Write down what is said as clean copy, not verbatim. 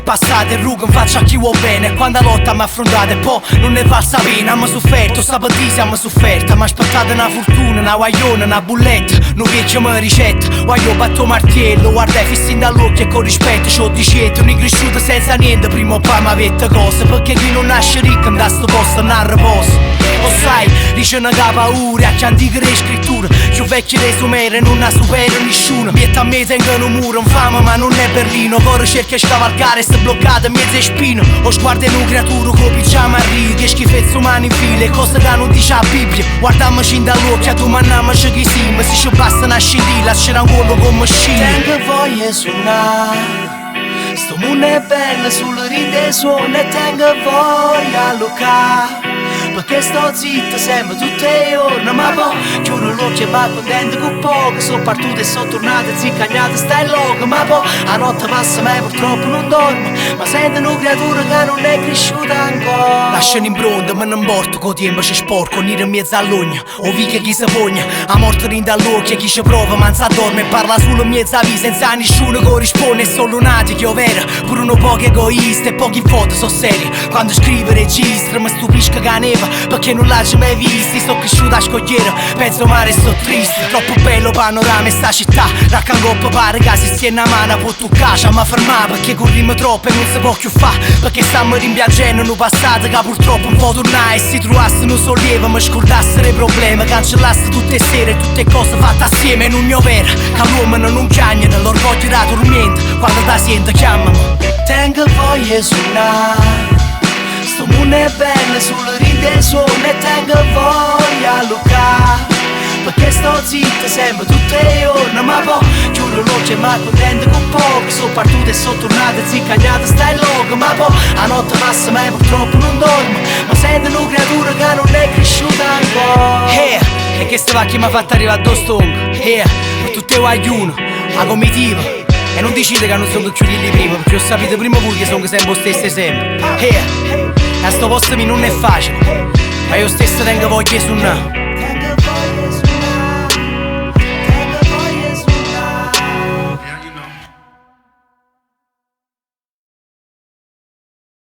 passate, rughe in faccia a chi vuol bene. Quando lotta mi affrontate e poi non ne valsa pena. Mi sofferto, sabattì siamo sofferta. Mi aspettate una fortuna, una guagliona, una bulletta. Non vecchio mi ricetta, guaglio batto martello. Guarda fissi dall'occhio e con rispetto c'ho di scelto. Non cresciuto senza niente, prima o poi mi avete cose. Perché chi non nasce ricco in sto posto non riposo. Lo sai, dice una paura, a chi antica le scritture. Più vecchi dei sumeri non la supera nessuno. Mietta a me tengono un muro, infame ma non è Berlino. Corre cerca di scavalcare, sta bloccata in mezzo ai spine. O sguardo in un creatura con pigiama a righe. Che schifezza umana in file, cose che non dice la Bibbia. Guardammoci dall'occhio, tu mandiamoci chi siamo. Se ci basta una scintilla, c'era un collo come scimmia. Tengo voglia suonare, sto mondo è bello, sulle ride suona e tengo voglia a lucare. Perché sto zitto sempre tutte le ore, ma poi chiudo l'occhio e vado contento con poco. Sono partito e sono tornato ziccagnata, stai loco. Ma poi la notte passa ma purtroppo non dormo. Ma sento una creatura che non è cresciuta ancora. Lascio un'impronta ma non porto, con tempo ci sporco. Nero in mezzo all'ogna, o viche chi si pogna. A morte in dall'occhio chi ci prova ma non si addorme. Parla solo in mezzo a vita senza nessuno che risponde. È solo lunati che ovvero pure uno poco egoista. E pochi foto sono serie, quando scrivo registra. Mi stupisco che neva perché non l'hai mai visti. Sto cresciuto a scogliere, penso mare e sto triste. Troppo bello panorama e sta città. Raccangoppo pare che si stia una mano può toccare. Ma fermare perché corriamo troppo e non si può più fare. Perché stiamo rimpiangendo un passato che purtroppo non può tornare. E si trovasse un sollievo mi scordasse i problemi. Cancellasse tutte le sere, tutte cose fatte assieme. In un mio vera, che l'uomo non chiagna. L'orgoglio da dormiente, quando ti sento chiamami. Tengo voglia di suonare, sto mondo è bello, sulle ride suona e tengo voglia a lucare. Perché sto zitto sempre tutte le ore, ma poi chiudo l'occhio e mi contento con poco. Sono partito e sono tornato ziccagnata, stai loco. Ma poi la notte passa ma purtroppo non dormo. Ma sento una creatura che non è cresciuta ancora. E che sta vacchia mi ha fatto arrivare a stongo. Per tutte le guaglione, la comitiva. E non decide che non sono chiusi lì prima, perché ho sapito prima voi che sono sempre lo stesso sempre. A sto posto mi non è facile, ma io stesso tengo voglia di suonare.